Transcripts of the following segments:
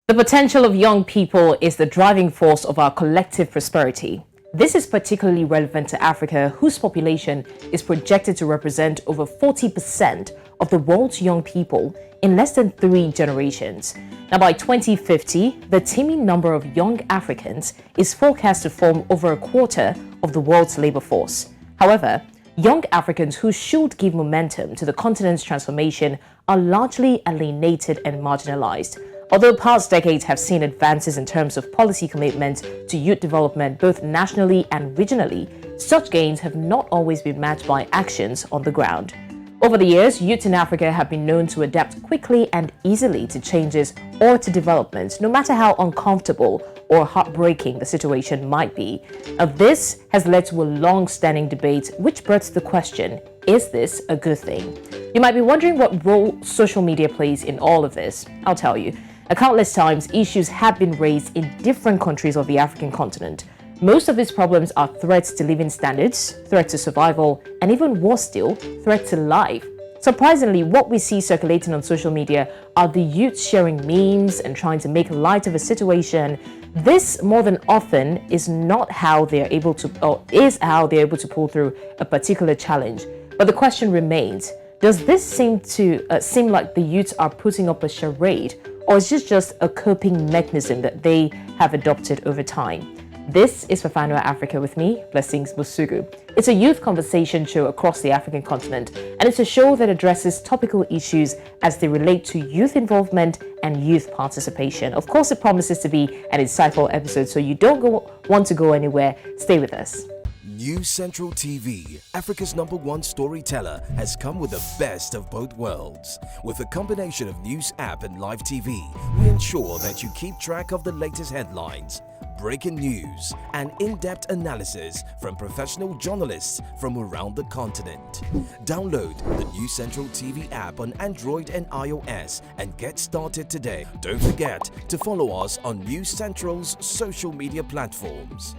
The potential of young people is the driving force of our collective prosperity. This is particularly relevant to Africa, whose population is projected to represent over 40% of the world's young people in less than 3 generations. Now, by 2050, the teeming number of young Africans is forecast to form over a quarter of the world's labor force. However, young Africans who should give momentum to the continent's transformation are largely alienated and marginalized. Although past decades have seen advances in terms of policy commitment to youth development both nationally and regionally, such gains have not always been matched by actions on the ground. Over the years, youth in Africa have been known to adapt quickly and easily to changes or to developments, no matter how uncomfortable or heartbreaking the situation might be. Now, this has led to a long-standing debate which births the question, is this a good thing? You might be wondering what role social media plays in all of this. I'll tell you. Countless times, issues have been raised in different countries of the African continent. Most of these problems are threats to living standards, threats to survival, and even worse still, threats to life. Surprisingly, what we see circulating on social media are the youth sharing memes and trying to make light of a situation. This, more than often, is not how they're able to, or is how they're able to pull through a particular challenge. But the question remains, does this seem like the youths are putting up a charade, or is this just a coping mechanism that they have adopted over time? This is Fafanua Afrika with me, Blessings Mosugu. It's a youth conversation show across the African continent, and it's a show that addresses topical issues as they relate to youth involvement and youth participation. Of course, it promises to be an insightful episode, so you don't want to go anywhere. Stay with us. News Central TV, Africa's #1 storyteller, has come with the best of both worlds. With a combination of news app and live TV, we ensure that you keep track of the latest headlines, breaking news, and in-depth analysis from professional journalists from around the continent. Download the News Central TV app on Android and iOS and get started today. Don't forget to follow us on News Central's social media platforms.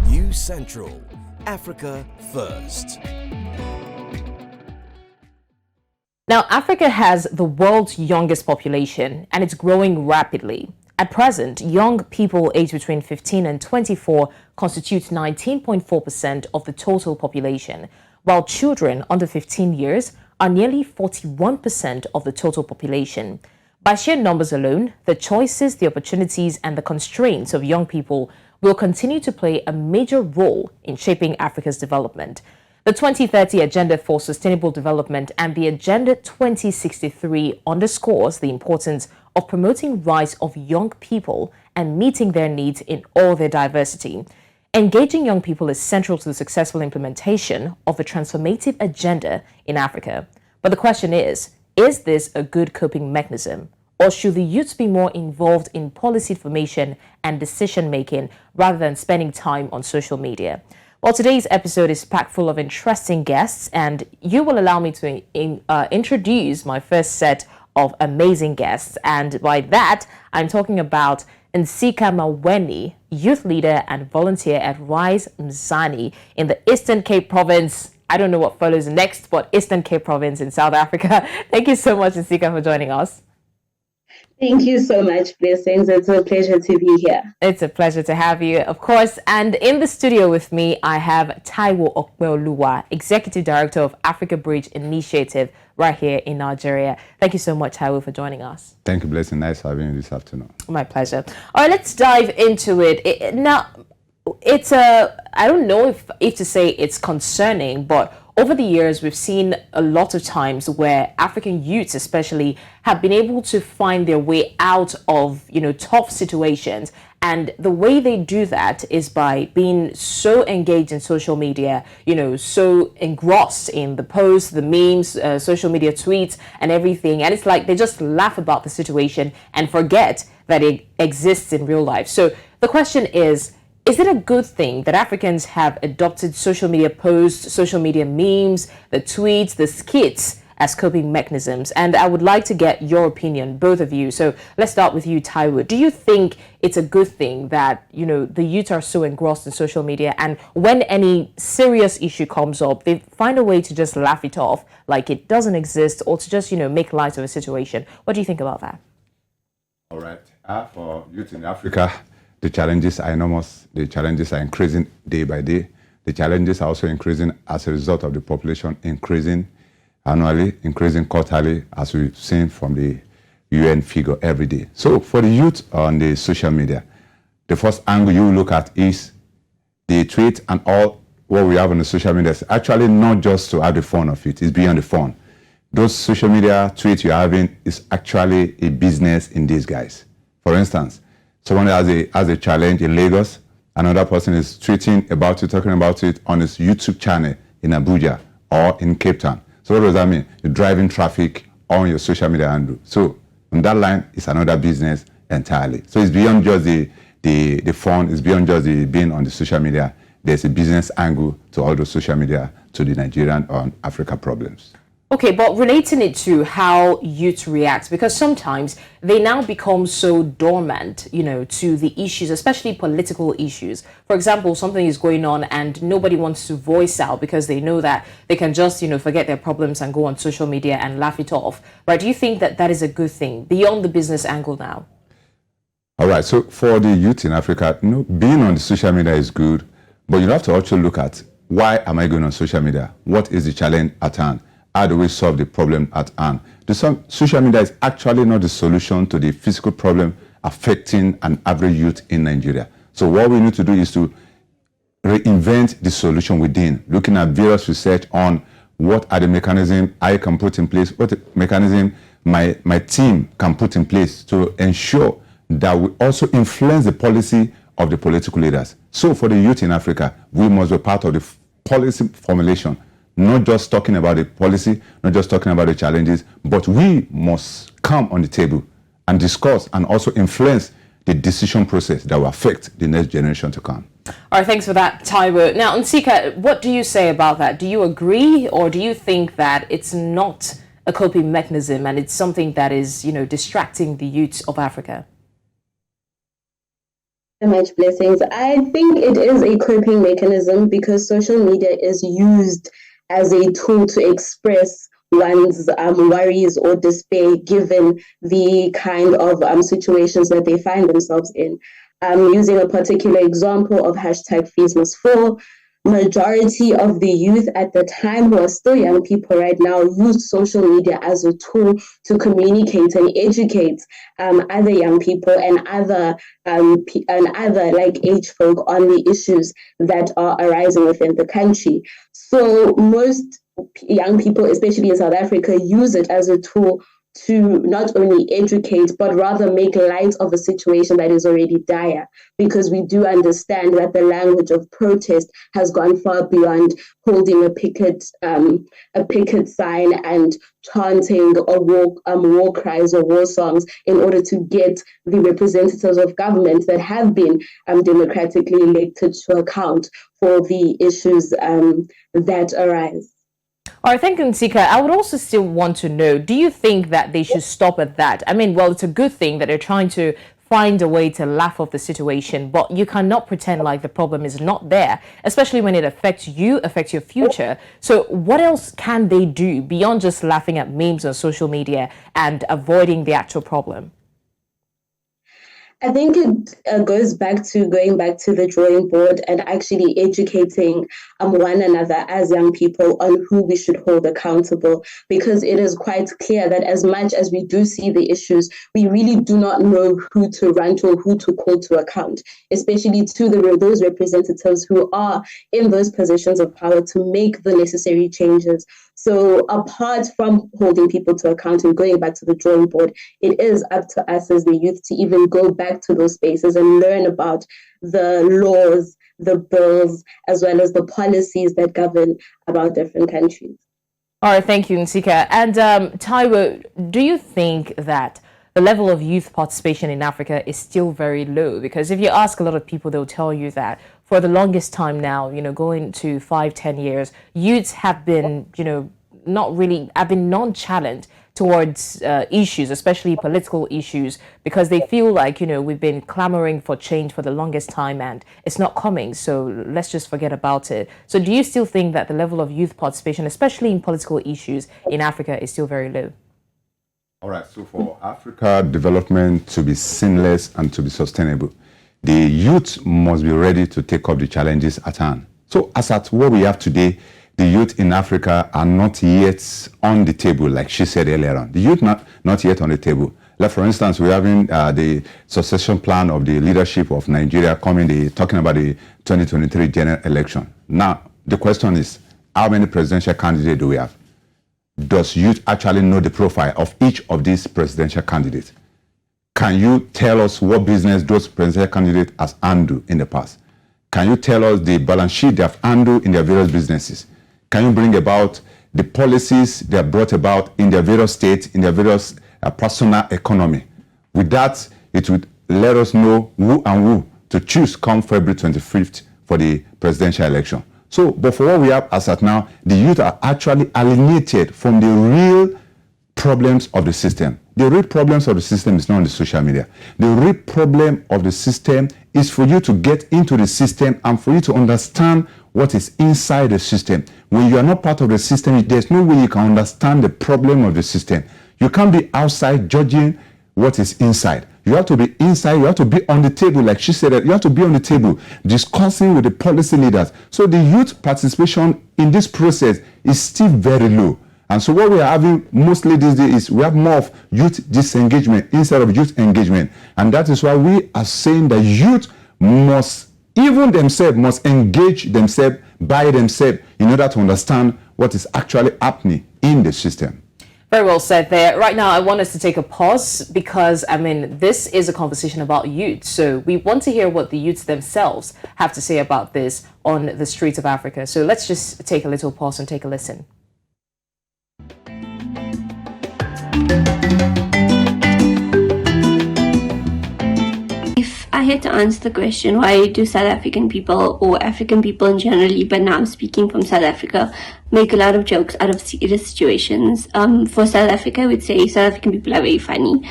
News Central, Africa First. Now, Africa has the world's youngest population, and it's growing rapidly. At present, young people aged between 15 and 24 constitute 19.4% of the total population, while children under 15 years are nearly 41% of the total population. By sheer numbers alone, the choices, the opportunities, and the constraints of young people will continue to play a major role in shaping Africa's development. The 2030 Agenda for Sustainable Development and the Agenda 2063 underscores the importance of promoting rights of young people and meeting their needs in all their diversity. Engaging young people is central to the successful implementation of a transformative agenda in Africa. But the question is this a good coping mechanism? Or should the youths be more involved in policy formation and decision-making rather than spending time on social media? Well, today's episode is packed full of interesting guests, and you will allow me to introduce my first set of amazing guests. And by that, I'm talking about Ntsika Maweni, youth leader and volunteer at Rise Mzansi in the Eastern Cape Province. I don't know what follows next, but Eastern Cape Province in South Africa. Thank you so much, Ntsika, for joining us. Thank you so much, Blessings. It's a pleasure to be here. It's a pleasure to have you, of course. And in the studio with me, I have Taiwo Opeoluwa, Executive Director of Africa Bridge Initiative right here in Nigeria. Thank you so much, Taiwo, for joining us. Thank you, Blessing. Nice having you this afternoon. My pleasure. All right, let's dive into it. Now, I don't know if to say it's concerning, but over the years, we've seen a lot of times where African youths especially have been able to find their way out of, tough situations. And the way they do that is by being so engaged in social media, so engrossed in the posts, the memes, social media tweets and everything. And it's like they just laugh about the situation and forget that it exists in real life. So the question is it a good thing that Africans have adopted social media posts, social media memes, the tweets, the skits as coping mechanisms? And I would like to get your opinion, both of you. So let's start with you, Taiwo. Do you think it's a good thing that, the youth are so engrossed in social media, and when any serious issue comes up, they find a way to just laugh it off like it doesn't exist, or to just, make light of a situation? What do you think about that? All right. For youth in Africa, the challenges are enormous. The challenges are increasing day by day. The challenges are also increasing as a result of the population increasing annually, increasing quarterly, as we've seen from the UN figure every day. So for the youth on the social media, the first angle you look at is the tweet and all what we have on the social media is actually not just to have the fun of it, it's beyond the fun. Those social media tweets you're having is actually a business in disguise. For instance, someone has a challenge in Lagos, another person is tweeting about it, talking about it on his YouTube channel in Abuja or in Cape Town. So what does that mean? You're driving traffic on your social media handle. So on that line, it's another business entirely. So it's beyond just the fun, it's beyond just the being on the social media. There's a business angle to all the social media, to the Nigerian or Africa problems. Okay, but relating it to how youth react, because sometimes they now become so dormant, to the issues, especially political issues. For example, something is going on and nobody wants to voice out because they know that they can just, forget their problems and go on social media and laugh it off. Right? Do you think that that is a good thing beyond the business angle now? All right. So for the youth in Africa, being on the social media is good, but you have to also look at why am I going on social media? What is the challenge at hand? How do we solve the problem at hand? Social media is actually not the solution to the physical problem affecting an average youth in Nigeria. So what we need to do is to reinvent the solution within, looking at various research on what are the mechanisms I can put in place, what mechanism my team can put in place to ensure that we also influence the policy of the political leaders. So for the youth in Africa, we must be part of the policy formulation. Not just talking about the policy, not just talking about the challenges, but we must come on the table and discuss and also influence the decision process that will affect the next generation to come. All right, thanks for that, Taiwo. Now, Ntsika, what do you say about that? Do you agree, or do you think that it's not a coping mechanism and it's something that is, distracting the youth of Africa? So much blessings. I think it is a coping mechanism because social media is used as a tool to express one's worries or despair given the kind of situations that they find themselves in. Using a particular example of hashtag Fees Must Fall, majority of the youth at the time, who are still young people right now, use social media as a tool to communicate and educate other young people and other like age folk on the issues that are arising within the country. So most young people, especially in South Africa, use it as a tool to not only educate, but rather make light of a situation that is already dire, because we do understand that the language of protest has gone far beyond holding a picket sign and chanting war cries or war songs in order to get the representatives of government that have been democratically elected to account for the issues that arise. All right, thank you, Ntsika. I would also still want to know, do you think that they should stop at that? I mean, well, it's a good thing that they're trying to find a way to laugh off the situation, but you cannot pretend like the problem is not there, especially when it affects you, affects your future. So what else can they do beyond just laughing at memes on social media and avoiding the actual problem? I think it goes back to going back to the drawing board and actually educating one another as young people on who we should hold accountable, because it is quite clear that as much as we do see the issues, we really do not know who to run to or who to call to account, especially to those representatives who are in those positions of power to make the necessary changes. So apart from holding people to account and going back to the drawing board, it is up to us as the youth to even go back to those spaces and learn about the laws, the bills, as well as the policies that govern about different countries. All right, thank you, Ntsika. And Taiwo, do you think that the level of youth participation in Africa is still very low? Because if you ask a lot of people, they'll tell you that for the longest time now, going to 5-10 years, youths have been, have been nonchalant towards issues, especially political issues, because they feel like, we've been clamoring for change for the longest time and it's not coming. So let's just forget about it. So do you still think that the level of youth participation, especially in political issues in Africa, is still very low? All right, so for Africa development to be seamless and to be sustainable, the youth must be ready to take up the challenges at hand. So as at what we have today, the youth in Africa are not yet on the table, like she said earlier on. The youth not yet on the table. Like for instance, we're having the succession plan of the leadership of Nigeria coming, talking about the 2023 general election. Now, the question is, how many presidential candidates do we have? Does youth actually know the profile of each of these presidential candidates? Can you tell us what business those presidential candidates has handled in the past? Can you tell us the balance sheet they have handled in their various businesses? Can you bring about the policies they have brought about in their various states, in their various personal economy? With that, it would let us know who and who to choose come February 25th for the presidential election. So, but for what we have as at now, the youth are actually alienated from the real problems of the system. The real problems of the system is not on the social media. The real problem of the system is for you to get into the system and for you to understand what is inside the system. When you are not part of the system, there's no way you can understand the problem of the system. You can't be outside judging what is inside. You have to be inside, you have to be on the table, like she said, you have to be on the table discussing with the policy leaders. So the youth participation in this process is still very low. And so what we are having mostly these days is we have more of youth disengagement instead of youth engagement. And that is why we are saying that youth must, even themselves, must engage themselves by themselves in order to understand what is actually happening in the system. Very well said there. Right now, I want us to take a pause because, I mean, this is a conversation about youth. So we want to hear what the youths themselves have to say about this on the streets of Africa. So let's just take a little pause and take a listen. If I had to answer the question, why do South African people or African people generally, but now I'm speaking from South Africa, make a lot of jokes out of serious situations? For South Africa, I would say South African people are very funny.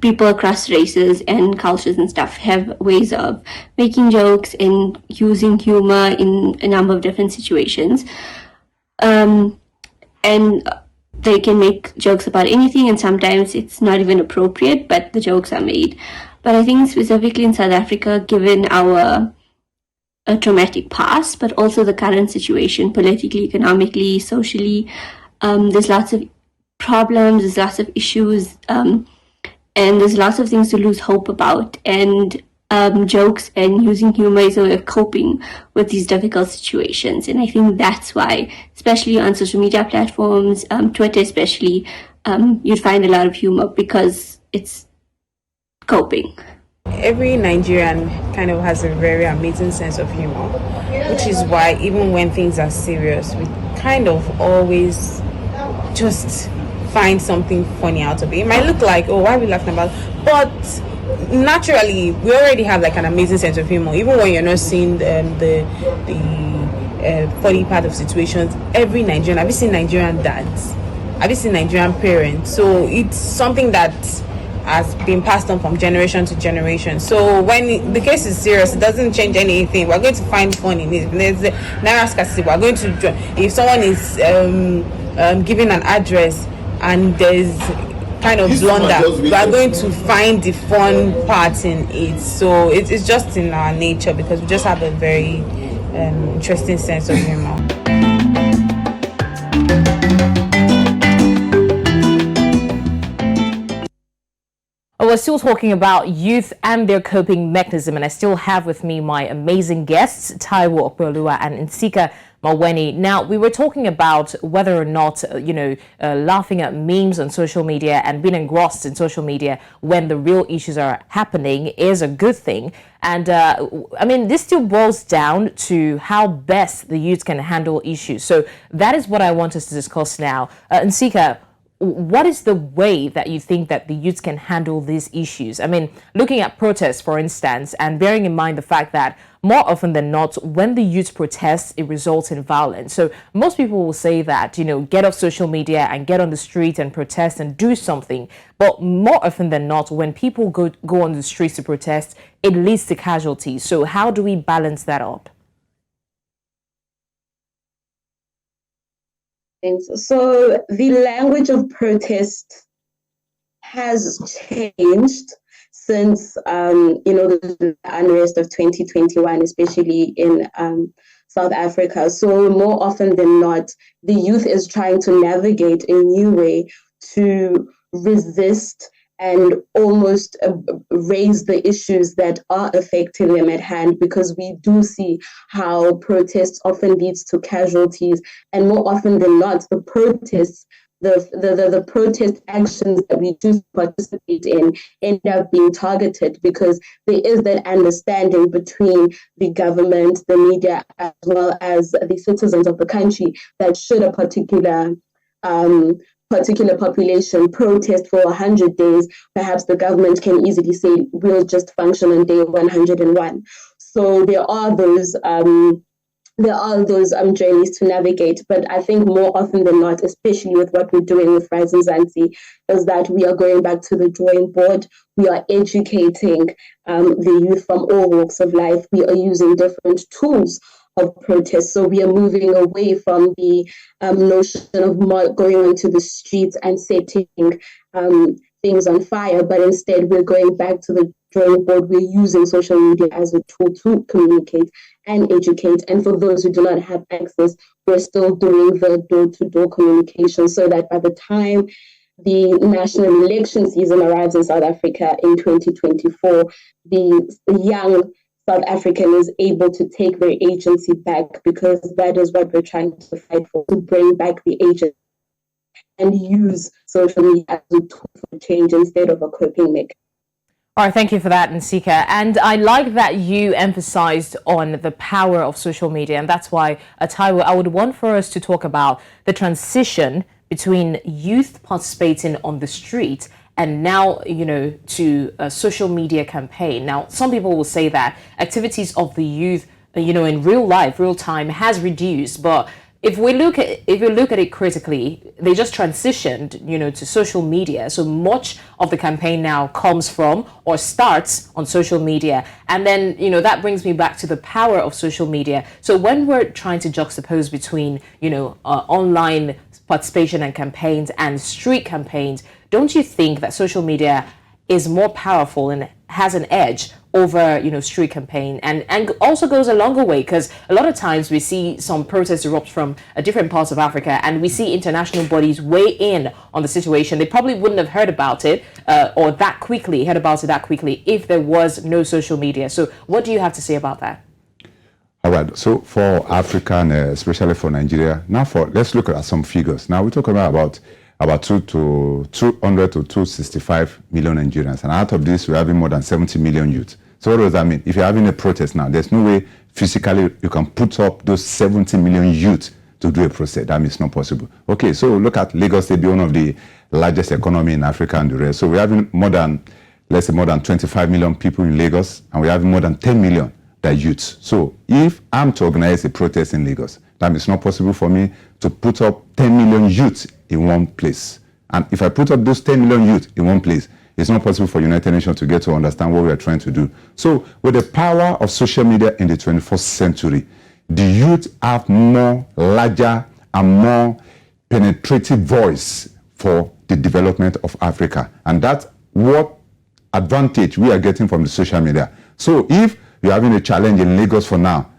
People across races and cultures and stuff have ways of making jokes and using humor in a number of different situations. And they can make jokes about anything, and sometimes it's not even appropriate, but the jokes are made. But I think specifically in South Africa, given our traumatic past, but also the current situation, politically, economically, socially, there's lots of problems, there's lots of issues, and there's lots of things to lose hope about. And jokes and using humor is a way of coping with these difficult situations. And I think that's why, especially on social media platforms, Twitter especially, you'd find a lot of humor because it's coping. Every Nigerian kind of has a very amazing sense of humor, which is why even when things are serious, we kind of always just find something funny out of it. It might look like, oh, why are we laughing about it? But naturally, we already have like an amazing sense of humor. Even when you're not seeing the funny part of situations, every Nigerian, have you seen Nigerian dads? Have you seen Nigerian parents? So it's something that has been passed on from generation to generation. So when the case is serious, it doesn't change anything. We're going to find fun in it. We're going to, if someone is giving an address and there's kind of blunder, we are going to find the fun part in it. So it's just in our nature because we just have a very interesting sense of humor. We're still talking about youth and their coping mechanism, and I still have with me my amazing guests, Taiwo, Opeoluwa, and Ntsika, Maweni. Now, we were talking about whether or not, laughing at memes on social media and being engrossed in social media when the real issues are happening is a good thing. And I mean, this still boils down to how best the youth can handle issues. So that is what I want us to discuss now. Ntsika, what is the way that you think that the youth can handle these issues? I mean, looking at protests, for instance, and bearing in mind the fact that more often than not, when the youth protests, it results in violence. So most people will say that, get off social media and get on the street and protest and do something. But more often than not, when people go on the streets to protest, it leads to casualties. So how do we balance that up? Thanks. So the language of protest has changed since the unrest of 2021, especially in South Africa. So more often than not, the youth is trying to navigate a new way to resist and almost raise the issues that are affecting them at hand, because we do see how protests often leads to casualties, and more often than not, the protest actions that we do participate in end up being targeted, because there is that understanding between the government, the media, as well as the citizens of the country, that should a particular population protest for 100 days, perhaps the government can easily say, we'll just function on day 101. So there are those journeys to navigate, but I think more often than not, especially with what we're doing with Rise Mzansi, is that we are going back to the drawing board. We are educating the youth from all walks of life. We are using different tools of protest. So we are moving away from the notion of going onto the streets and setting things on fire, but instead we're going back to the drawing board. We're using social media as a tool to communicate and educate. And for those who do not have access, we're still doing the door-to-door communication, so that by the time the national election season arrives in South Africa in 2024, the young South African is able to take their agency back, because that is what we're trying to fight for, to bring back the agency and use social media as a tool for change instead of a coping mechanism. All right, thank you for that, Ntsika. And I like that you emphasized on the power of social media. And that's why, Taiwo, I would want for us to talk about the transition between youth participating on the street and now, to a social media campaign. Now, some people will say that activities of the youth, in real life, real time has reduced. But if you look at it critically, they just transitioned, to social media. So much of the campaign now comes from or starts on social media. And then, that brings me back to the power of social media. So when we're trying to juxtapose between, online participation and campaigns and street campaigns, don't you think that social media is more powerful and has an edge over, street campaign, and also goes a longer way? Because a lot of times we see some protests erupt from different parts of Africa, and we see international bodies weigh in on the situation. They probably wouldn't have heard about it heard about it that quickly if there was no social media. So what do you have to say about that? All right, so for Africa, and especially for Nigeria, let's look at some figures. Now we're talking about 200 to 265 million Nigerians, and out of this, we're having more than 70 million youth. So what does that mean? If you're having a protest now, there's no way physically you can put up those 70 million youth to do a protest. That means not possible. Okay, so look at Lagos. They be one of the largest economy in Africa and the rest. So we're having more than 25 million people in Lagos, and we're having more than 10 million that youths. So if I'm to organize a protest in Lagos, that means not possible for me to put up 10 million youth in one place. And if I put up those 10 million youth in one place, it's not possible for United Nations to get to understand what we are trying to do. So with the power of social media in the 21st century, the youth have larger and more penetrative voice for the development of Africa. And that's what advantage we are getting from the social media. So if you're having a challenge in Lagos for now,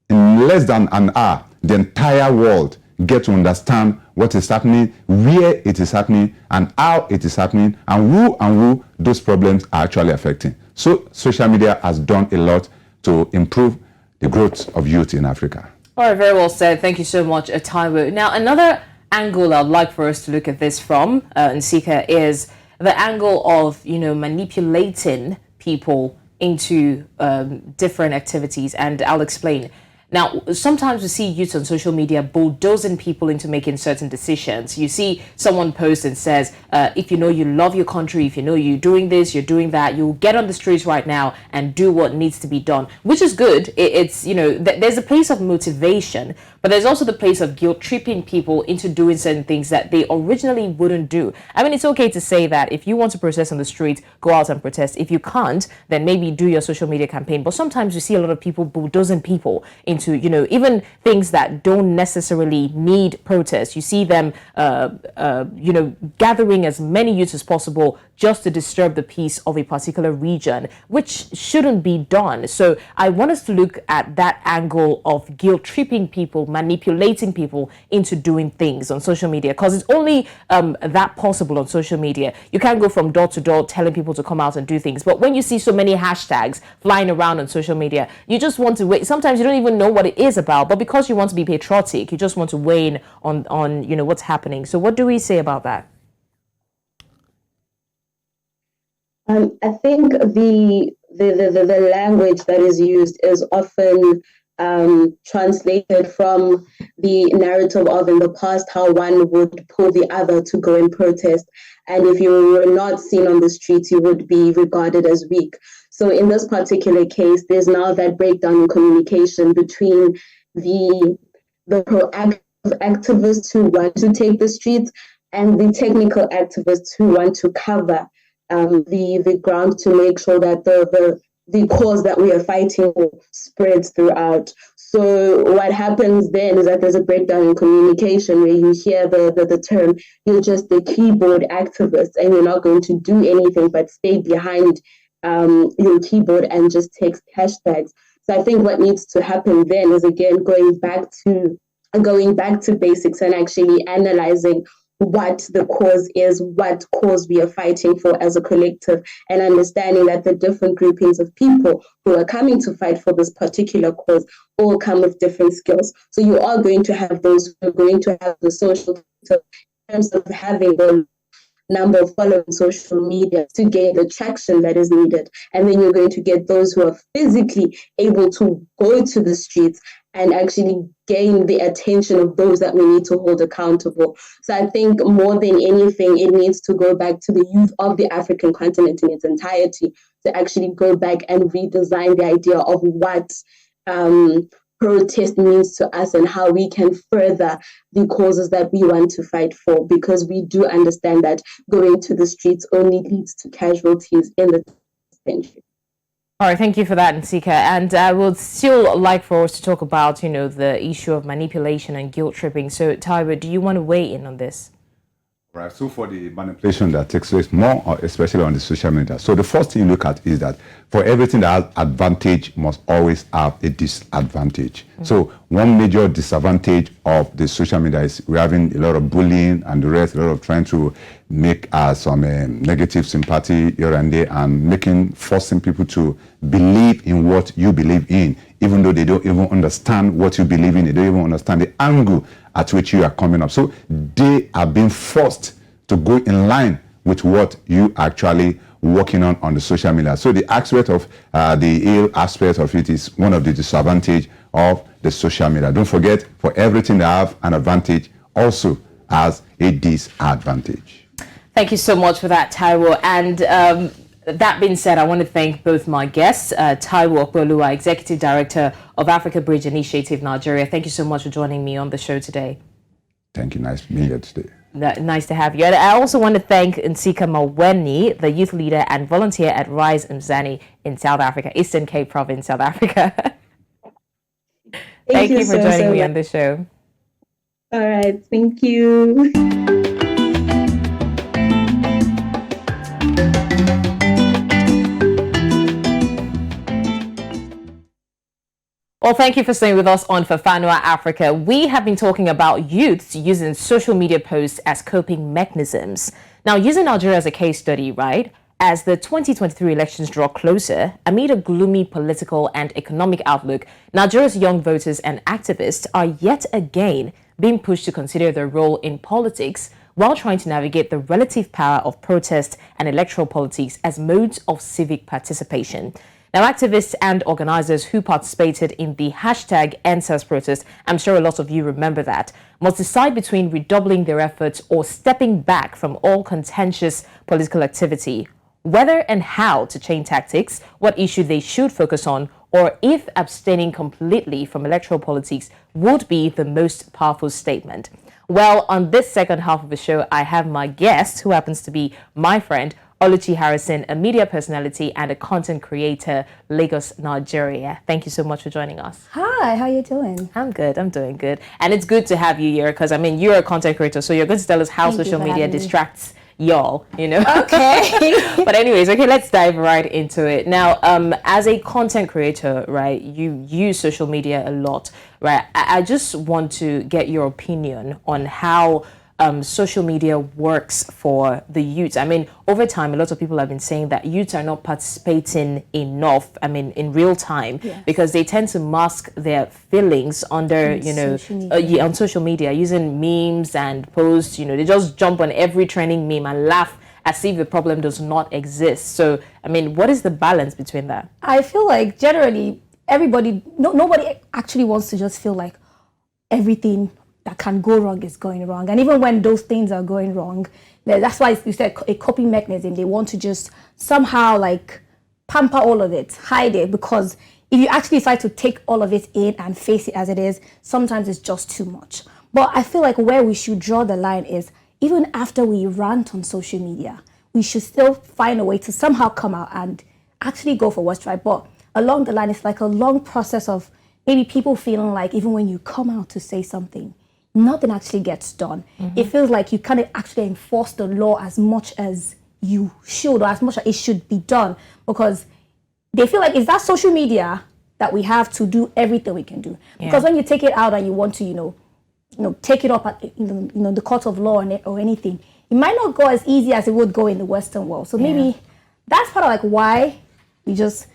in less than an hour, the entire world get to understand what is happening, where it is happening, and how it is happening, and who those problems are actually affecting. So social media has done a lot to improve the growth of youth in Africa. All right, very well said. Thank you so much, Taiwo. Now, another angle I'd like for us to look at this from, Ntsika, is the angle of, manipulating people into different activities, and I'll explain. Now, sometimes we see youth on social media bulldozing people into making certain decisions. You see someone post and says, if you know you love your country, if you know you're doing this, you're doing that, you'll get on the streets right now and do what needs to be done, which is good. It's, there's a place of motivation, but there's also the place of guilt tripping people into doing certain things that they originally wouldn't do. I mean, it's okay to say that if you want to protest on the street, go out and protest. If you can't, then maybe do your social media campaign. But sometimes you see a lot of people bulldozing people into into, even things that don't necessarily need protest. You see them, gathering as many youths as possible just to disturb the peace of a particular region, which shouldn't be done. So I want us to look at that angle of guilt-tripping people, manipulating people into doing things on social media, because it's only that possible on social media. You can't go from door to door telling people to come out and do things. But when you see so many hashtags flying around on social media, you just want to wait. Sometimes you don't even know what it is about, but because you want to be patriotic, you just want to weigh in on what's happening. So what do we say about that? I think the language that is used is often translated from the narrative of in the past how one would pull the other to go and protest. And if you were not seen on the streets, you would be regarded as weak. So in this particular case, there's now that breakdown in communication between the proactive activists who want to take the streets and the technical activists who want to cover the ground to make sure that the cause that we are fighting for spreads throughout. So what happens then is that there's a breakdown in communication where you hear the term, you're just a keyboard activist and you're not going to do anything but stay behind your keyboard and just text hashtags. So I think what needs to happen then is, again, going back to basics and actually analyzing what the cause is, what cause we are fighting for as a collective, and understanding that the different groupings of people who are coming to fight for this particular cause all come with different skills. So you are going to have those who are going to have the social in terms of having the number of followers on social media to gain the traction that is needed. And then you're going to get those who are physically able to go to the streets and actually gain the attention of those that we need to hold accountable. So I think more than anything, it needs to go back to the youth of the African continent in its entirety to actually go back and redesign the idea of what protest means to us and how we can further the causes that we want to fight for, because we do understand that going to the streets only leads to casualties in the century. All right, thank you for that, Ntsika. And I would still like for us to talk about, the issue of manipulation and guilt tripping. So, Taiwo, do you want to weigh in on this? Right. So for the manipulation that takes place more, especially on the social media. So the first thing you look at is that for everything that has advantage must always have a disadvantage. Mm-hmm. So one major disadvantage of the social media is we're having a lot of bullying and the rest, a lot of trying to make some negative sympathy here and there, and forcing people to believe in what you believe in, even though they don't even understand what you believe in. They don't even understand the angle at which you are coming up. So they are being forced to go in line with what you actually working on the social media. So the aspect of the ill aspect of it is one of the disadvantage of the social media. Don't forget, for everything that have an advantage also has a disadvantage. Thank you so much for that, Taiwo. And that being said, I want to thank both my guests, Taiwo Opeoluwa, Executive Director of Africa Bridge Initiative Nigeria. Thank you so much for joining me on the show today. Thank you. Nice being here today. Nice to have you. And I also want to thank Ntsika Maweni, the youth leader and volunteer at Rise Mzansi in South Africa, Eastern Cape Province, South Africa. Thank you for joining me on the show. All right. Thank you. Well, thank you for staying with us on Fafanua Afrika. We have been talking about youths using social media posts as coping mechanisms. Now, using Nigeria as a case study, right? As the 2023 elections draw closer, amid a gloomy political and economic outlook, Nigeria's young voters and activists are yet again being pushed to consider their role in politics while trying to navigate the relative power of protest and electoral politics as modes of civic participation. Now, activists and organizers who participated in the hashtag #EndSARS protest, I'm sure a lot of you remember that, must decide between redoubling their efforts or stepping back from all contentious political activity. Whether and how to change tactics, what issue they should focus on, or if abstaining completely from electoral politics would be the most powerful statement. Well, on this second half of the show, I have my guest, who happens to be my friend, Oluchi Harrison, a media personality and a content creator, Lagos, Nigeria. Thank you so much for joining us. Hi, how you doing? I'm good. I'm doing good. And it's good to have you here because, I mean, you're a content creator, so you're going to tell us how social media distracts y'all, you know? Okay. But anyways, okay, let's dive right into it. Now, as a content creator, right, you use social media a lot, right? I just want to get your opinion on how social media works for the youth. I mean, over time, a lot of people have been saying that youths are not participating enough, I mean, in real time, because they tend to mask their feelings under, on social media, using memes and posts, they just jump on every trending meme and laugh as if the problem does not exist. So, I mean, what is the balance between that? I feel like generally nobody actually wants to just feel like everything that can go wrong is going wrong. And even when those things are going wrong, that's why you said a coping mechanism. They want to just somehow like pamper all of it, hide it, because if you actually decide to take all of it in and face it as it is, sometimes it's just too much. But I feel like where we should draw the line is even after we rant on social media, we should still find a way to somehow come out and actually go for what's right. But along the line, it's like a long process of maybe people feeling like even when you come out to say something, nothing actually gets done. It feels like you can't actually enforce the law as much as you should, or as much as it should be done, because they feel like it's that social media that we have to do everything we can do. Because when you take it out and you want to, take it up at the court of law or anything, it might not go as easy as it would go in the Western world. So maybe that's part of like why we just,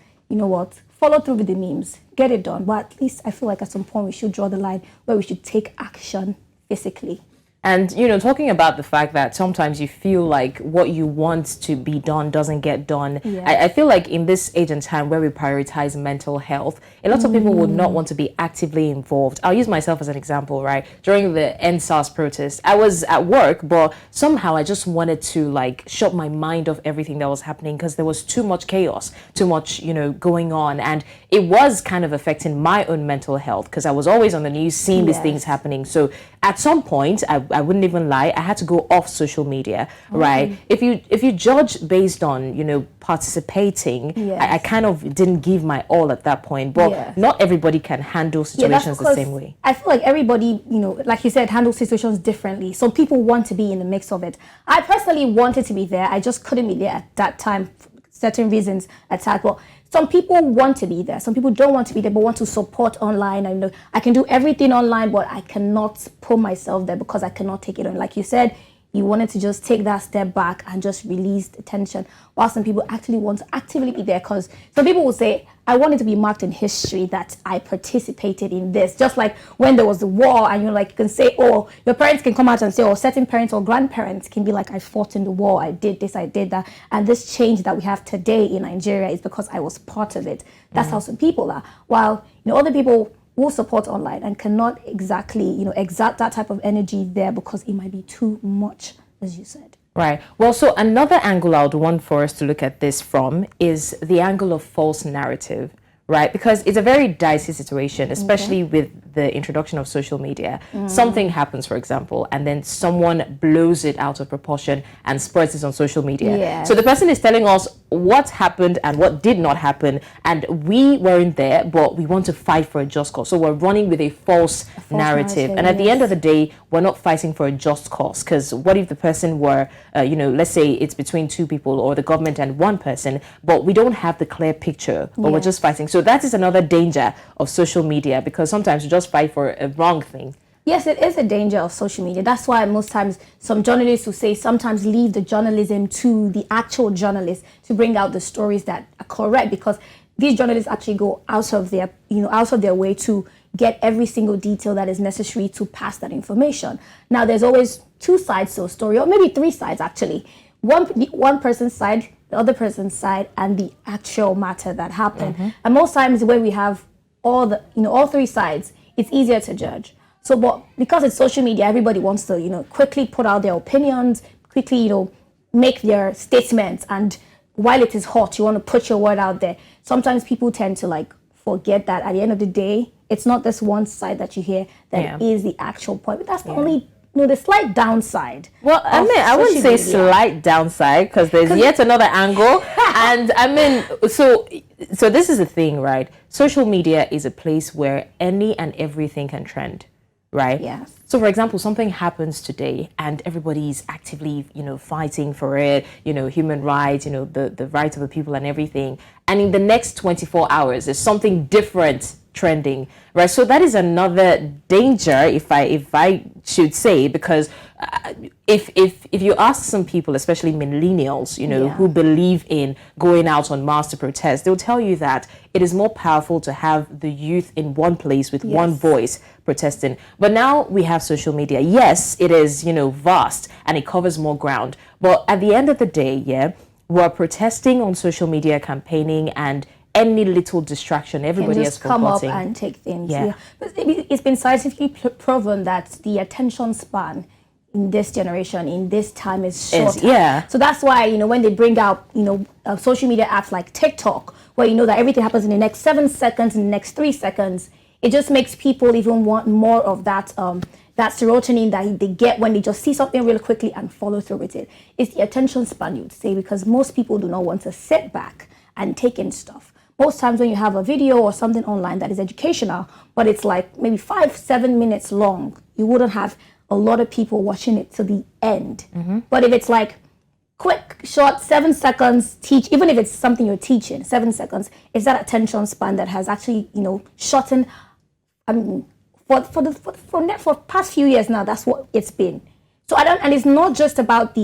follow through with the memes, get it done. But at least I feel like at some point we should draw the line where we should take action physically. And, talking about the fact that sometimes you feel like what you want to be done doesn't get done. I feel like in this age and time where we prioritize mental health, a lot of people would not want to be actively involved. I'll use myself as an example, right? During the NSAS protest, I was at work, but somehow I just wanted to shut my mind off everything that was happening because there was too much chaos, too much, going on. And it was kind of affecting my own mental health because I was always on the news seeing these things happening. So at some point, I wouldn't even lie, I had to go off social media, right? If you judge based on, participating, I kind of didn't give my all at that point. But not everybody can handle situations the same way. I feel like everybody, like you said, handles situations differently. Some people want to be in the mix of it. I personally wanted to be there. I just couldn't be there at that time, for certain reasons attached. But some people want to be there. Some people don't want to be there, but want to support online. I know I can do everything online, but I cannot put myself there because I cannot take it on. Like you said, you wanted to just take that step back and just release the tension, while some people actually want to actively be there, because some people will say, I want it to be marked in history that I participated in this. Just like when there was the war and you can say, oh, your parents can come out and say, or certain parents or grandparents can be like, I fought in the war, I did this, I did that. And this change that we have today in Nigeria is because I was part of it. That's how some people are. While, other people will support online and cannot exactly, exert that type of energy there because it might be too much, as you said. Right. Well, so another angle I would want for us to look at this from is the angle of false narrative, right? Because it's a very dicey situation, especially with the introduction of social media. Something happens, for example, and then someone blows it out of proportion and spreads it on social media. So the person is telling us what happened and what did not happen, and we weren't there, but we want to fight for a just cause. So we're running with a false narrative. And at the end of the day, we're not fighting for a just cause, because what if the person were, let's say it's between two people or the government and one person, but we don't have the clear picture, or we're just fighting. So that is another danger of social media, because sometimes you just fight for a wrong thing. Yes, it is a danger of social media. That's why most times some journalists will say sometimes leave the journalism to the actual journalists to bring out the stories that are correct, because these journalists actually go out of their way to get every single detail that is necessary to pass that information. Now, there's always two sides to a story, or maybe three sides actually. One person's side, the other person's side, and the actual matter that happened. And most times when we have all three sides, it's easier to judge. So, but because it's social media, everybody wants to, quickly put out their opinions, quickly, make their statements. And while it is hot, you want to put your word out there. Sometimes people tend to forget that at the end of the day, it's not this one side that you hear that is the actual point. But that's the only the slight downside. Well, I mean, I wouldn't say slight downside because there's yet another angle. And I mean, so this is the thing, right? Social media is a place where any and everything can trend, right? Yes. So, for example, something happens today and everybody's actively, fighting for it, human rights, the rights of the people and everything. And in the next 24 hours, there's something different trending, right? So that is another danger, if I should say, because if you ask some people, especially millennials, who believe in going out on mass to protest, they'll tell you that it is more powerful to have the youth in one place with one voice protesting. But now we have social media. Yes, it is, vast and it covers more ground. But at the end of the day, we're protesting on social media, campaigning, and any little distraction, everybody has come up and take things. Yeah. But it's been scientifically proven that the attention span in this generation, in this time, is shorter. So that's why, when they bring out, social media apps like TikTok, where that everything happens in the next 7 seconds, in the next 3 seconds, it just makes people even want more of that that serotonin that they get when they just see something really quickly and follow through with it. It's the attention span, you'd say, because most people do not want to sit back and take in stuff. Most times when you have a video or something online that is educational, but it's like maybe 5-7 minutes long, you wouldn't have a lot of people watching it to the end. But if it's like quick, short, 7 seconds, even if it's something you're teaching, 7 seconds, it's that attention span that has actually, shortened. I mean, for the past few years now, that's what it's been. So and it's not just about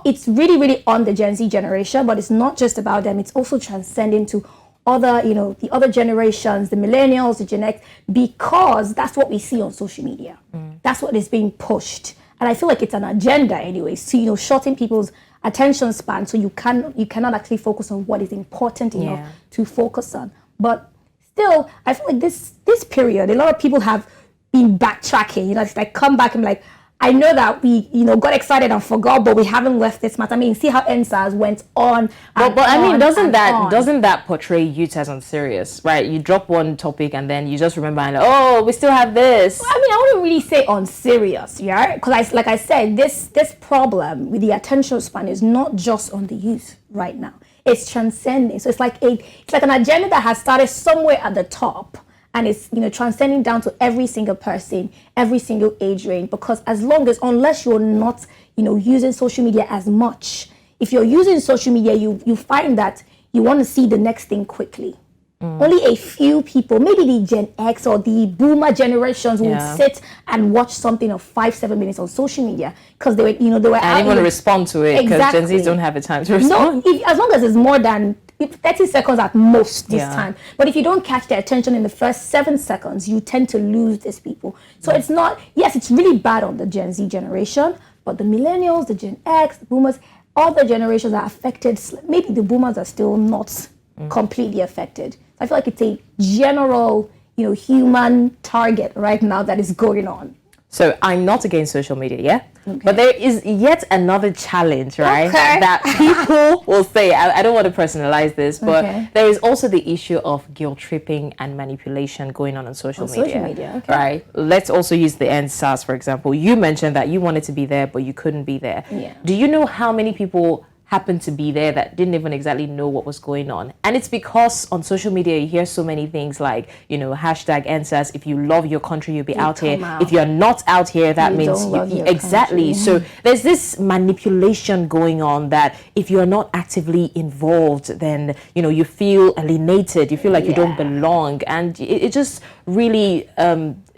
it's really, really on the Gen Z generation, but it's not just about them. It's also transcending to other, the other generations, the millennials, the Gen X, because that's what we see on social media. That's what is being pushed. And I feel like it's an agenda anyways, to, shorten people's attention span so you cannot actually focus on what is important enough to focus on. But still, I feel like this period, a lot of people have been backtracking, it's like come back and be like, I know that we, got excited and forgot, but we haven't left this matter. I mean, see how NSAS went on. But I mean, doesn't that portray youth as unserious, right? You drop one topic and then you just remember, and we still have this. Well, I mean, I wouldn't really say unserious, because like I said, this problem with the attention span is not just on the youth right now. It's transcending. So it's like an agenda that has started somewhere at the top. And it's, transcending down to every single person, every single age range. Because unless you're not, using social media as much, if you're using social media, you find that you want to see the next thing quickly. Only a few people, maybe the Gen X or the boomer generations would sit and watch something of 5-7 minutes on social media because they were and they want to respond to it because Gen Zs don't have the time to respond. No, as long as it's more than 30 seconds at most this time. But if you don't catch their attention in the first 7 seconds, you tend to lose these people. So it's not, it's really bad on the Gen Z generation, but the millennials, the Gen X, the boomers, all the generations are affected. Maybe the boomers are still not completely affected. I feel like it's a general, human target right now that is going on. So I'm not against social media, but there is yet another challenge, right? That people will say, I don't want to personalize this, but there is also the issue of guilt tripping and manipulation going on social media. Right? Let's also use the NSAS, for example. You mentioned that you wanted to be there, but you couldn't be there. Do you know how many people happened to be there that didn't even exactly know what was going on? And it's because on social media you hear so many things like, hashtag NSAS, if you love your country, you'll be out here. If you're not out here, that means exactly. So there's this manipulation going on that if you're not actively involved, then you feel alienated, you feel like you don't belong, and it just really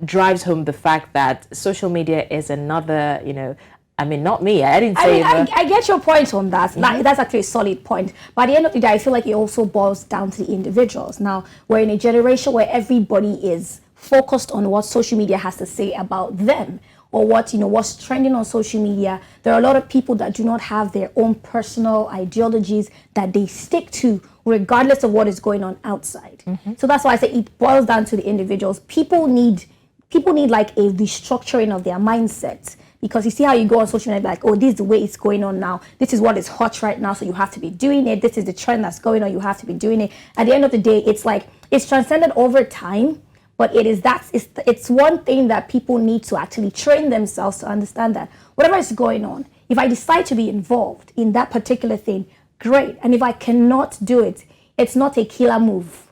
drives home the fact that social media is another, I mean, not me. I didn't say I get your point on that. That's actually a solid point. But at the end of the day, I feel like it also boils down to the individuals. Now, we're in a generation where everybody is focused on what social media has to say about them or what's trending on social media. There are a lot of people that do not have their own personal ideologies that they stick to regardless of what is going on outside. So that's why I say it boils down to the individuals. People need like a restructuring of their mindset. Because you see how you go on social media, like, this is the way it's going on now. This is what is hot right now, so you have to be doing it. This is the trend that's going on, you have to be doing it. At the end of the day, it's like, it's transcended over time, But it's one thing that people need to actually train themselves to understand that whatever is going on, if I decide to be involved in that particular thing, great. And if I cannot do it, it's not a killer move.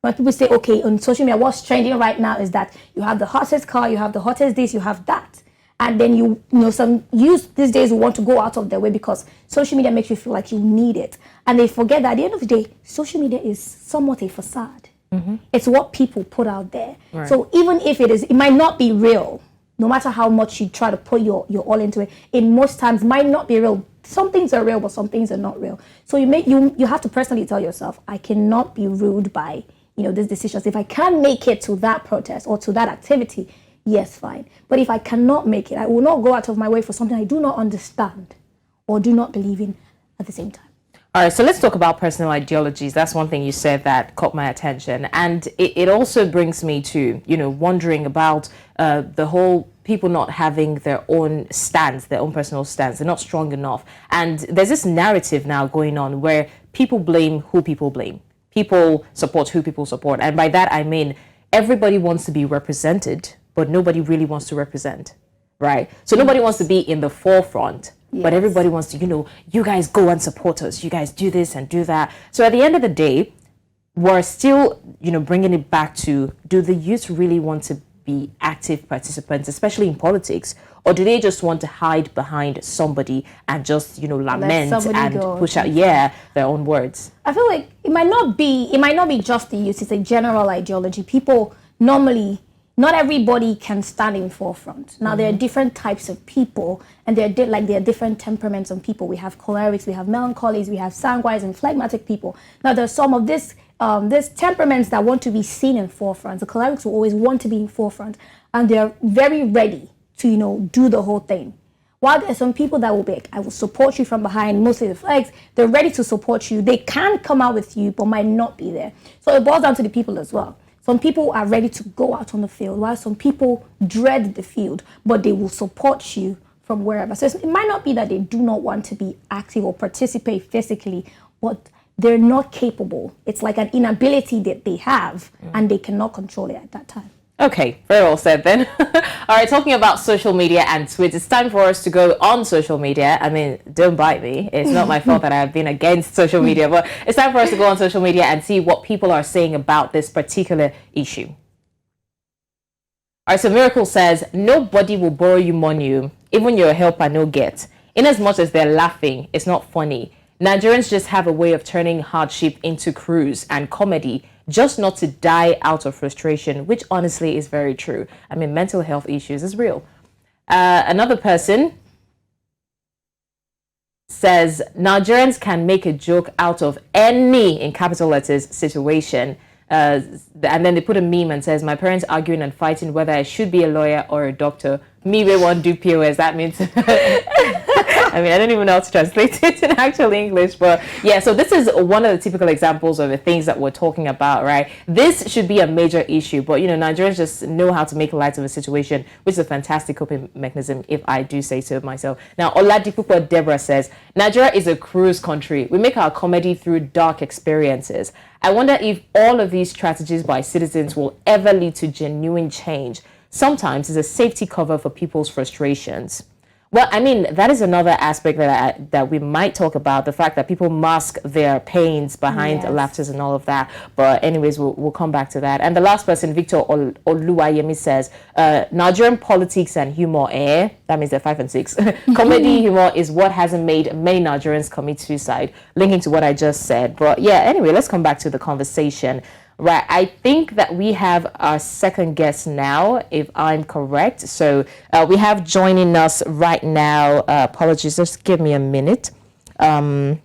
When people say, okay, on social media, what's trending right now is that you have the hottest car, you have the hottest this, you have that. And then some youth these days who want to go out of their way because social media makes you feel like you need it. And they forget that at the end of the day, social media is somewhat a facade. Mm-hmm. It's what people put out there. Right. So even if it might not be real, no matter how much you try to put your all into it, most times might not be real. Some things are real, but some things are not real. So you have to personally tell yourself, I cannot be ruled by these decisions. If I can make it to that protest or to that activity, yes, fine. But if I cannot make it, I will not go out of my way for something I do not understand or do not believe in at the same time. All right, so let's talk about personal ideologies. That's one thing you said that caught my attention. And it also brings me to, wondering about the whole people not having their own stance, their own personal stance. They're not strong enough. And there's this narrative now going on where people blame who people blame. People support who people support. And by that, I mean, everybody wants to be represented, but nobody really wants to represent, right? So nobody wants to be in the forefront, but everybody wants to, you guys go and support us. You guys do this and do that. So at the end of the day, we're still, bringing it back to, do the youth really want to be active participants, especially in politics? Or do they just want to hide behind somebody and just, lament and push out, their own words? I feel like it might not be just the youth. It's a general ideology. People normally, not everybody can stand in forefront. Now, there are different types of people, and there are different temperaments of people. We have cholerics, we have melancholies, we have sanguines and phlegmatic people. Now, there's some of this temperaments that want to be seen in forefront. The cholerics will always want to be in forefront, and they're very ready to, do the whole thing. While there's some people that will be like, I will support you from behind, mostly the flags, they're ready to support you. They can come out with you, but might not be there. So it boils down to the people as well. Some people are ready to go out on the field, while some people dread the field, but they will support you from wherever. So it might not be that they do not want to be active or participate physically, but they're not capable. It's like an inability that they have, and they cannot control it at that time. Okay, very well said then. All right, talking about social media and tweets, it's time for us to go on social media. I mean, don't bite me. It's not my fault that I've been against social media, but it's time for us to go on social media and see what people are saying about this particular issue. All right, so Miracle says, nobody will borrow you money, even your helper no get. In as much as they're laughing, it's not funny. Nigerians just have a way of turning hardship into cruise and comedy, just not to die out of frustration, which honestly is very true. I mean, mental health issues is real. Another person says, Nigerians can make a joke out of any, in capital letters, situation. And then they put a meme and says, my parents arguing and fighting whether I should be a lawyer or a doctor. Me, we won't do POS. That means, I mean, I don't even know how to translate it in actual English. But yeah, so this is one of the typical examples of the things that we're talking about, right? This should be a major issue. But, Nigerians just know how to make light of a situation, which is a fantastic coping mechanism, if I do say so myself. Now, Oladipupo Deborah says, Nigeria is a cruise country. We make our comedy through dark experiences. I wonder if all of these strategies by citizens will ever lead to genuine change. Sometimes it's a safety cover for people's frustrations. Well, I mean, that is another aspect that we might talk about, the fact that people mask their pains behind laughters and all of that. But anyways, we'll come back to that. And the last person, Victor Oluwayemi, says, Nigerian politics and humor, that means they're 5 and 6. Comedy humor is what hasn't made many Nigerians commit suicide, linking to what I just said. But yeah, anyway, let's come back to the conversation. Right, I think that we have our second guest now, if I'm correct. So we have joining us right now, apologies, just give me a minute. Okay,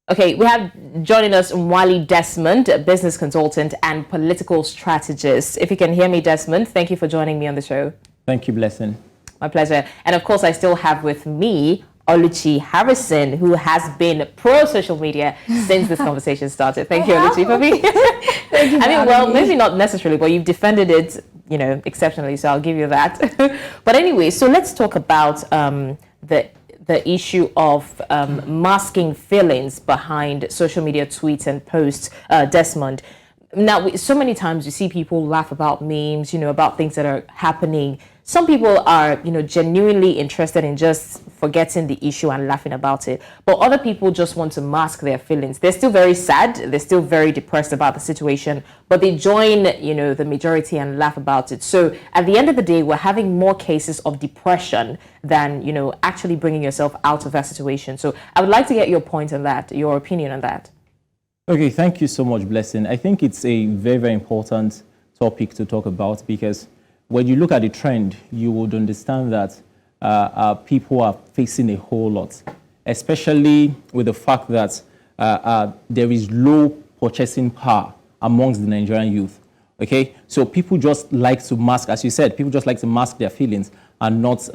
we have joining us Nwali Desmond, a business consultant and political strategist. If you can hear me, Desmond, thank you for joining me on the show. Thank you, Blessing. My pleasure. And of course, I still have with me Oluchi Harrison, who has been pro-social media since this conversation started. Thank you, Oluchi, for being Thank you. I mean, well, maybe not necessarily, but you've defended it, exceptionally, so I'll give you that. But anyway, so let's talk about the issue of masking feelings behind social media tweets and posts. Desmond, now, so many times you see people laugh about memes, about things that are happening. Some people are, genuinely interested in just forgetting the issue and laughing about it. But other people just want to mask their feelings. They're still very sad. They're still very depressed about the situation. But they join, the majority and laugh about it. So at the end of the day, we're having more cases of depression than, actually bringing yourself out of that situation. So I would like to get your point on that, your opinion on that. Okay, thank you so much, Blessing. I think it's a very, very important topic to talk about, because when you look at the trend, you would understand that people are facing a whole lot, especially with the fact that there is low purchasing power amongst the Nigerian youth. Okay, so people just like to mask, as you said, people just like to mask their feelings and not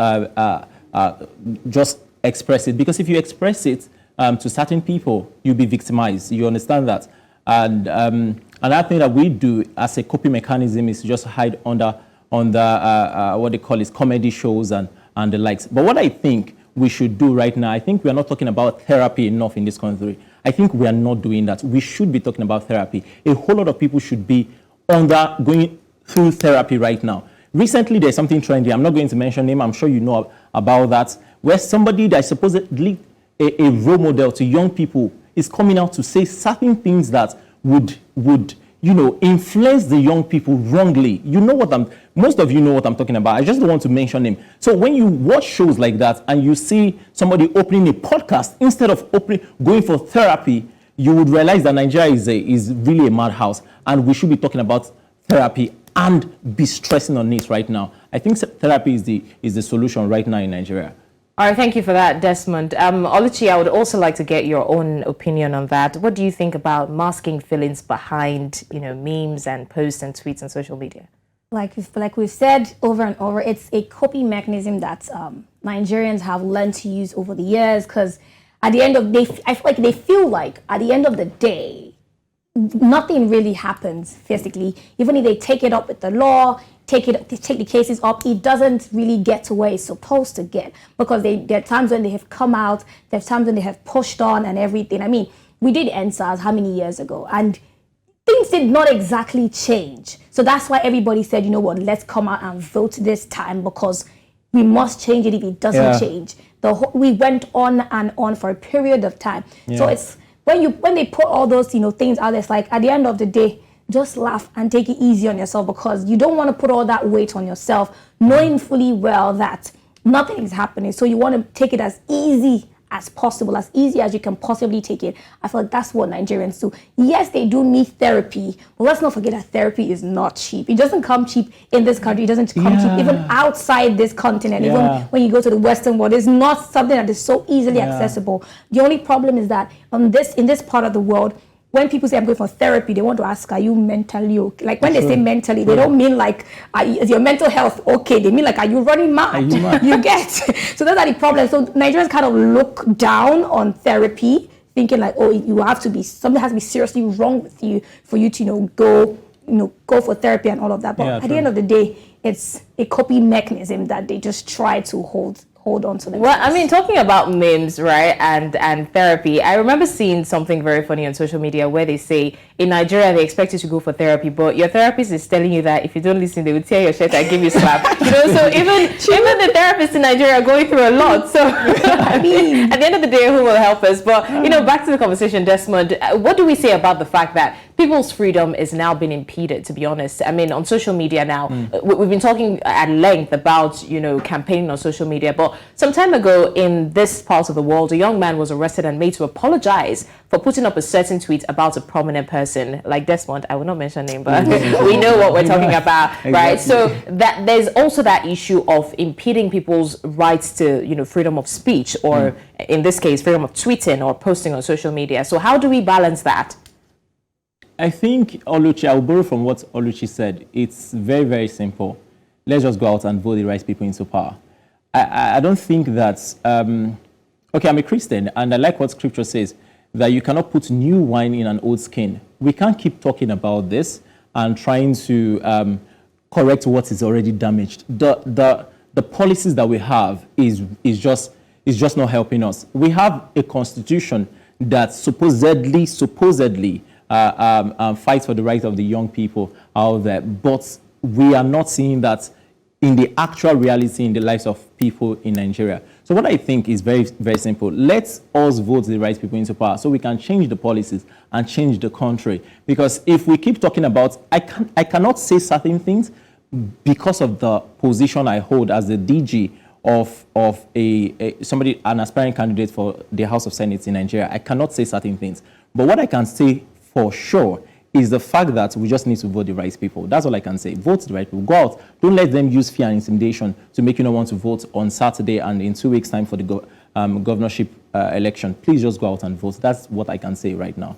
just express it. Because if you express it to certain people, you'll be victimized. You understand that? And another thing that we do as a coping mechanism is to just hide under what they call is comedy shows and the likes. But what I think we should do right now, I think we are not talking about therapy enough in this country. I think we are not doing that. We should be talking about therapy. A whole lot of people should be going through therapy right now. Recently, there's something trendy. I'm not going to mention name. I'm sure you know about that, where somebody that is supposedly a role model to young people is coming out to say certain things that would influence the young people wrongly. Most of you know what I'm talking about. I just don't want to mention him. So when you watch shows like that and you see somebody opening a podcast instead of going for therapy, you would realize that Nigeria is really a madhouse, and we should be talking about therapy and be stressing on it right now. I think therapy is the solution right now in Nigeria. All right, thank you for that, Desmond. Oluchi, I would also like to get your own opinion on that. What do you think about masking feelings behind, memes and posts and tweets on social media? Like we've said over and over, it's a coping mechanism that Nigerians have learned to use over the years, because at the end of the day, I feel like they feel like at the end of the day, nothing really happens physically. Even if they take it up with the law, take the cases up, it doesn't really get to where it's supposed to get, because there are times when they have come out, there's times when they have pushed on and everything. I mean, we did NSAS how many years ago, and things did not exactly change. So that's why everybody said, you know what, let's come out and vote this time, because we must change it if it doesn't change. We went on and on for a period of time. Yeah. So it's when they put all those things out there, it's like at the end of the day, just laugh and take it easy on yourself, because you don't want to put all that weight on yourself, knowing fully well that nothing is happening. So you want to take it as easy as possible, as easy as you can possibly take it. I feel like that's what Nigerians do. Yes, they do need therapy, but let's not forget that therapy is not cheap. It doesn't come cheap in this country. It doesn't come cheap even outside this continent. Even when you go to the Western world, it's not something that is so easily accessible. The only problem is that in this part of the world, when people say I'm going for therapy, they want to ask, are you mentally okay? Like when they say mentally, they don't mean like, is your mental health okay? They mean like, are you running mad? You get? So those are the problems. So Nigerians kind of look down on therapy, thinking like, oh, something has to be seriously wrong with you for you to, go for therapy and all of that. But at the end of the day, it's a coping mechanism that they just try to hold on to them. Well, I mean, talking about memes, right, and therapy, I remember seeing something very funny on social media where they say in Nigeria they expect you to go for therapy, but your therapist is telling you that if you don't listen, they will tear your shirt and give you a slap. So even the therapists in Nigeria are going through a lot. So I mean, at the end of the day, who will help us? But back to the conversation, Desmond. What do we say about the fact that people's freedom is now being impeded? To be honest, I mean, on social media now, we've been talking at length about campaigning on social media, but some time ago in this part of the world, a young man was arrested and made to apologize for putting up a certain tweet about a prominent person like Desmond. I will not mention name, but we know what we're talking about, right? So that there's also that issue of impeding people's rights to, freedom of speech, or in this case, freedom of tweeting or posting on social media. So how do we balance that? I think, Oluchi, I'll borrow from what Oluchi said. It's very, very simple. Let's just go out and vote the right people into power. I don't think that, I'm a Christian, and I like what scripture says, that you cannot put new wine in an old skin. We can't keep talking about this and trying to correct what is already damaged. The policies that we have is just not helping us. We have a constitution that supposedly fight for the rights of the young people out there. But we are not seeing that in the actual reality in the lives of people in Nigeria. So what I think is very, very simple. Let us vote the right people into power so we can change the policies and change the country. Because if we keep talking about, I cannot say certain things because of the position I hold as the DG of an aspiring candidate for the House of Senate in Nigeria. I cannot say certain things. But what I can say for sure is the fact that we just need to vote the right people. That's all I can say. Vote the right people. Go out. Don't let them use fear and intimidation to make you not want to vote on Saturday and in 2 weeks' time for the governorship election. Please just go out and vote. That's what I can say right now.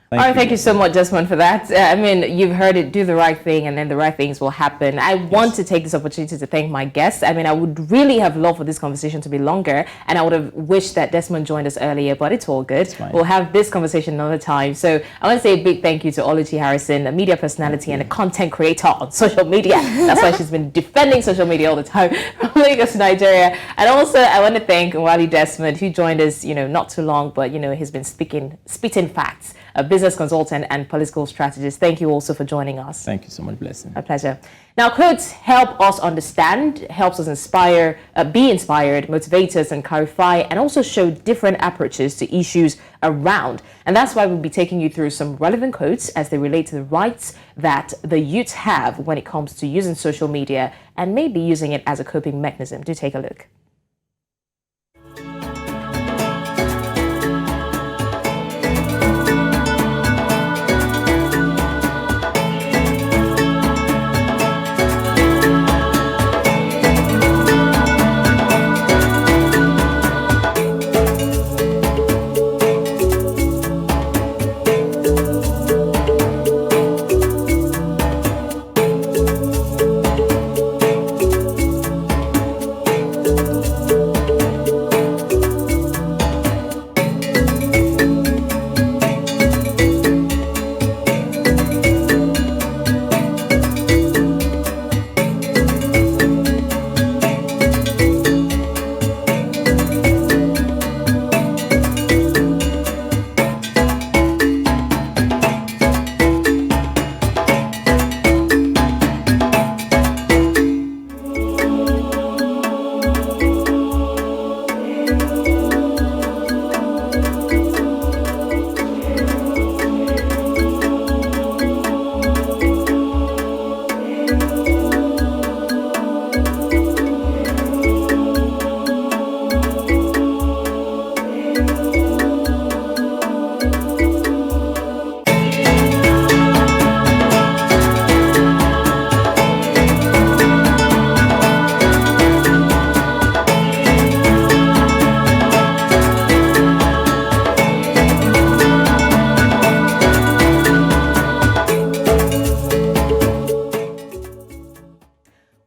Thank you so much, Desmond, for that. I mean, you've heard it, do the right thing, and then the right things will happen. I want to take this opportunity to thank my guests. I mean, I would really have loved for this conversation to be longer, and I would have wished that Desmond joined us earlier, but it's all good. We'll have this conversation another time. So I want to say a big thank you to Oluchi Harrison, a media personality and a content creator on social media. That's why she's been defending social media all the time from Lagos to Nigeria. And also, I want to thank Nwali Desmond, who joined us, not too long, but, he's been spitting facts. A business consultant and political strategist. Thank you also for joining us. Thank you so much, Blessing. A pleasure. Now, quotes help us understand, helps us inspire, be inspired, motivate us and clarify, and also show different approaches to issues around. And that's why we'll be taking you through some relevant quotes as they relate to the rights that the youth have when it comes to using social media and maybe using it as a coping mechanism. Do take a look.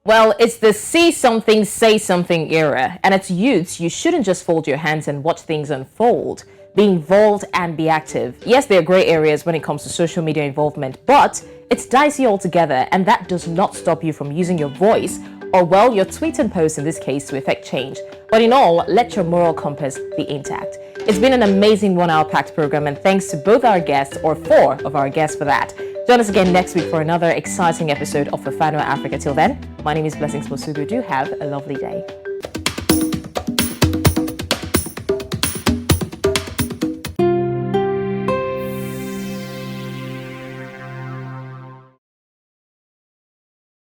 Well, it's the see something, say something era. And as youths, you shouldn't just fold your hands and watch things unfold. Be involved and be active. Yes, there are gray areas when it comes to social media involvement, but it's dicey altogether, and that does not stop you from using your voice or, well, your tweet and post in this case to effect change. But in all, let your moral compass be intact. It's been an amazing 1 hour packed program, and thanks to both our guests, or 4 of our guests for that. Join us again next week for another exciting episode of Fafanua Afrika. Till then, my name is Blessings Mosugu. Do have a lovely day.